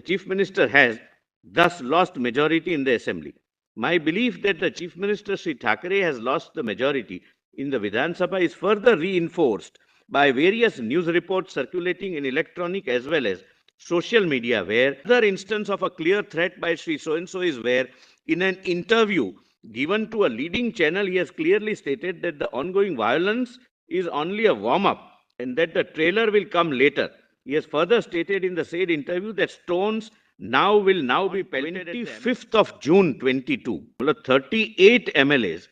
Chief Minister has thus lost majority in the Assembly. My belief that the Chief Minister Sri Thackeray has lost the majority in the Vidhan Sabha is further reinforced by various news reports circulating in electronic as well as social media, where another instance of a clear threat by Sri so-and-so is where in an interview given to a leading channel, he has clearly stated that the ongoing violence is only a warm-up and that the trailer will come later. He has further stated in the said interview that stones will be pelleted 25th of June 22. 38 MLAs,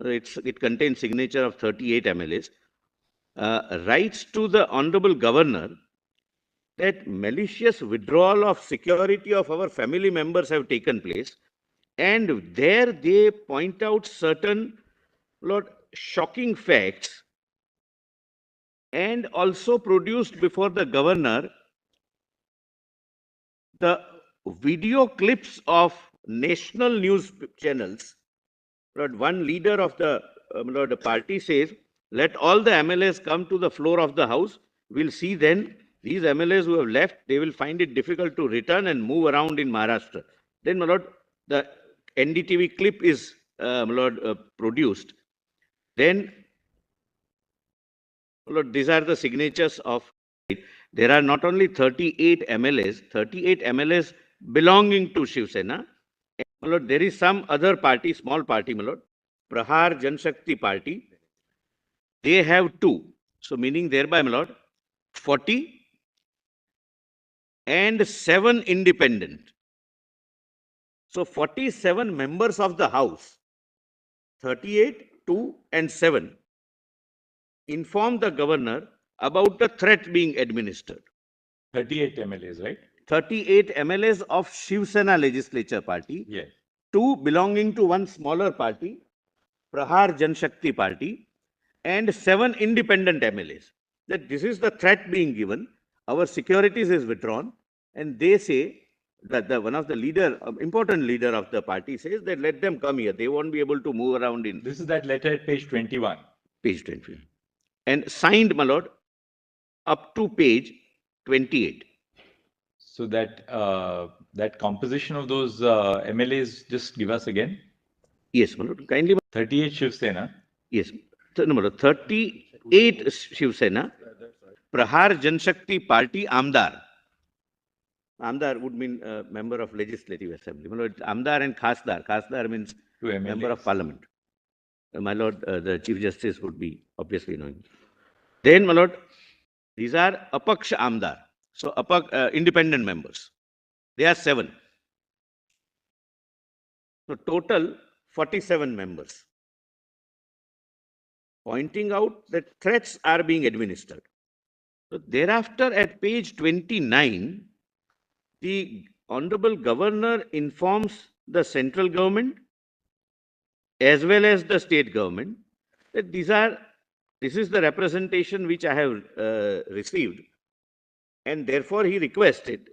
it contains signature of 38 MLAs, writes to the Honorable Governor that malicious withdrawal of security of our family members have taken place. And there they point out certain shocking facts and also produced before the governor the video clips of national news channels. One leader of the party says, let all the MLAs come to the floor of the house. We'll see then these MLAs who have left, they will find it difficult to return and move around in Maharashtra. Then, my lord, the NDTV clip is produced. Then, my lord, these are the signatures of. There are not only 38 MLAs belonging to Shiv Sena. My lord, there is some other party, small party, my lord, Prahar Janshakti Party. They have 2. So, meaning thereby, my lord, 40 and 7 independent. So, 47 members of the House, 38, 2 and 7, informed the governor about the threat being administered. 38 MLAs, right? 38 MLAs of Shiv Sena Legislature Party. Yes. 2 belonging to one smaller party, Prahar Janshakti Party, and 7 independent MLAs. That this is the threat being given. Our securities is withdrawn, and they say that one of the important leader of the party says that let them come here. They won't be able to move around in. This is that letter at page 21. Page 21. And signed, my lord, up to page 28. So that composition of those MLAs, just give us again. Yes, my lord. Kindly. 38 Shiv Sena. Yes. No, 38 Shiv Sena. Prahar Janshakti Party Amdar. Amdar would mean member of Legislative Assembly. My lord, Amdar and Khasdar. Khasdar means member of Parliament. My lord, the Chief Justice would be obviously knowing. Then, my lord, these are Apaksha Amdar. So, independent members. They are 7. So, total 47 members. Pointing out that threats are being administered. So, thereafter, at page 29, the Honorable Governor informs the central government as well as the state government that this is the representation which I have received, and therefore he requested,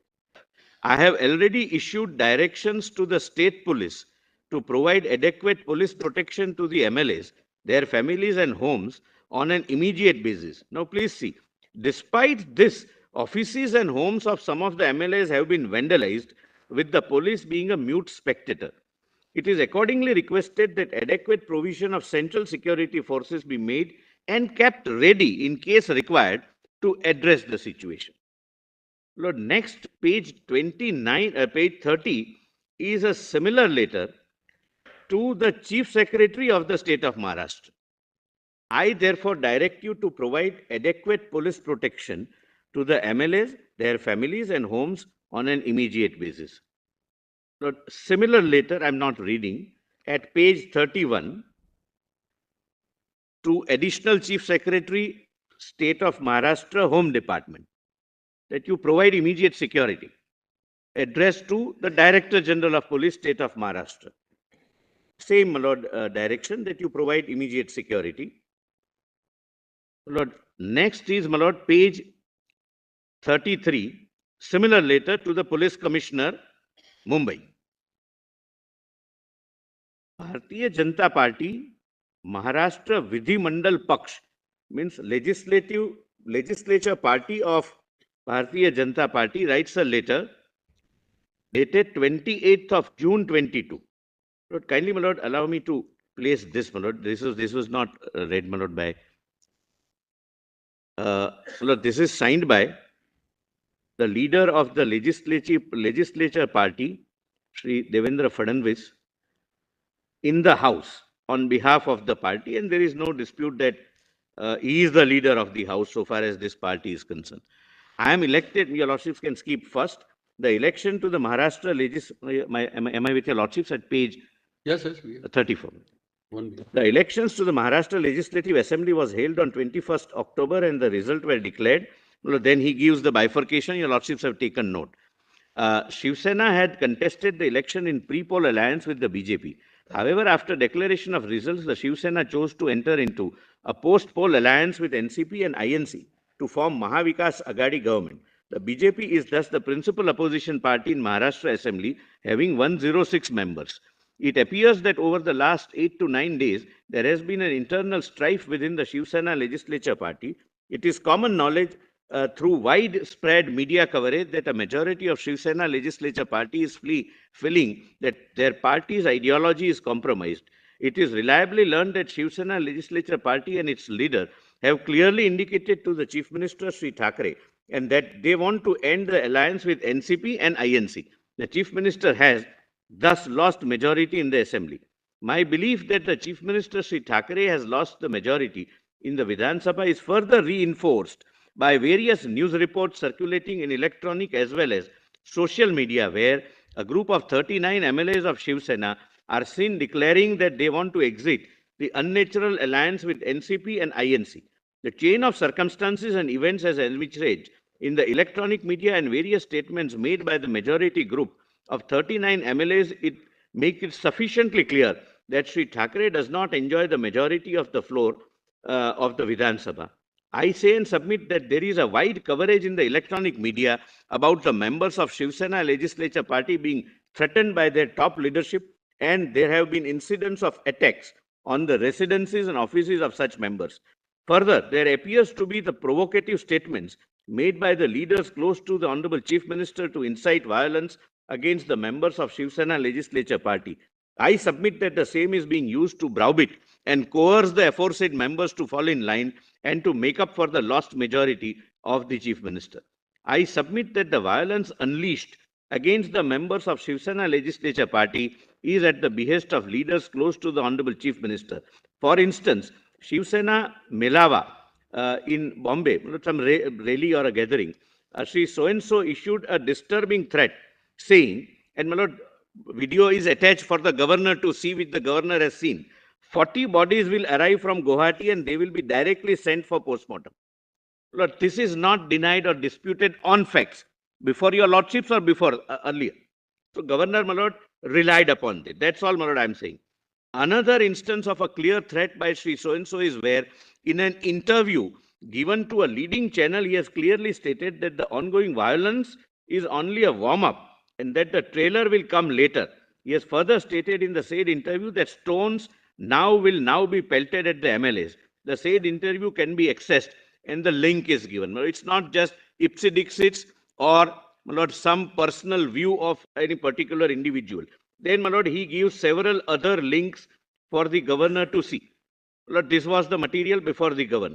I have already issued directions to the state police to provide adequate police protection to the MLAs, their families and homes on an immediate basis. Now please see, despite this, offices and homes of some of the MLAs have been vandalized, with the police being a mute spectator. It is accordingly requested that adequate provision of central security forces be made and kept ready in case required to address the situation. Lord, next page 29, page 30 is a similar letter to the Chief Secretary of the State of Maharashtra. I therefore direct you to provide adequate police protection to the MLAs, their families and homes on an immediate basis. Lord, similar letter I'm not reading at page 31 to Additional Chief Secretary, State of Maharashtra, Home Department, that you provide immediate security, addressed to the Director General of Police, State of Maharashtra. Same, my lord, direction that you provide immediate security. My lord, next is, my lord, page 33, similar letter to the Police Commissioner, Mumbai. Bharatiya Janata Party, Maharashtra Vidhi Mandal Paksh, means legislature party of Bharatiya Janata Party, writes a letter dated 28th of June 22. Lord, kindly, my lord, allow me to place this, my lord. This was not read, my lord, by. My lord, this is signed by the leader of the legislature party, Shri Devendra Fadnavis, in the House on behalf of the party, and there is no dispute that he is the leader of the House so far as this party is concerned. I am elected, your lordships can skip first. The election to the Maharashtra am I with your lordships at page Yes, we are. 34? One minute. The elections to the Maharashtra Legislative Assembly was held on 21st October and the results were declared. Then he gives the bifurcation. Your lordships have taken note. Shiv Sena had contested the election in pre-poll alliance with the BJP. However, after declaration of results, the Shiv Sena chose to enter into a post-poll alliance with NCP and INC to form Mahavikas Agadi government. The BJP is thus the principal opposition party in Maharashtra Assembly, having 106 members. It appears that over the last 8 to 9 days, there has been an internal strife within the Shiv Sena legislature party. It is common knowledge through widespread media coverage that a majority of Shiv Sena legislature party is feeling that their party's ideology is compromised. It is reliably learned that Shiv Sena legislature party and its leader have clearly indicated to the Chief Minister Sri Thackeray and that they want to end the alliance with NCP and INC. The Chief Minister has thus lost majority in the Assembly. My belief that the Chief Minister Sri Thackeray has lost the majority in the Vidhan Sabha is further reinforced by various news reports circulating in electronic as well as social media, where a group of 39 MLAs of Shiv Sena are seen declaring that they want to exit the unnatural alliance with NCP and INC. The chain of circumstances and events has envisaged in the electronic media and various statements made by the majority group of 39 MLAs, it makes it sufficiently clear that Sri Thackeray does not enjoy the majority of the floor of the Vidhan Sabha. I say and submit that there is a wide coverage in the electronic media about the members of Shiv Sena legislature party being threatened by their top leadership, and there have been incidents of attacks on the residences and offices of such members. Further, there appears to be the provocative statements made by the leaders close to the Honorable Chief Minister to incite violence against the members of Shiv Sena legislature party. I submit that the same is being used to browbeat and coerce the aforesaid members to fall in line and to make up for the lost majority of the Chief Minister. I submit that the violence unleashed against the members of Shiv Sena legislature party is at the behest of leaders close to the Honorable Chief Minister. For instance, Shiv Sena Melava in Bombay, some rally or a gathering, Sri so-and-so issued a disturbing threat saying, and my lord, video is attached for the governor to see, which the governor has seen. 40 bodies will arrive from Guwahati and they will be directly sent for postmortem. Lord, this is not denied or disputed on facts before your lordships or before earlier. So Governor, my lord, relied upon it. That's all, my lord, I'm saying. Another instance of a clear threat by Sri so-and-so is where in an interview given to a leading channel, he has clearly stated that the ongoing violence is only a warm-up and that the trailer will come later. He has further stated in the said interview that stones will be pelted at the MLAs. The said interview can be accessed and the link is given. It's not just ipsi dixits or, my lord, some personal view of any particular individual. Then, my lord, he gives several other links for the governor to see. Lord, this was the material before the governor.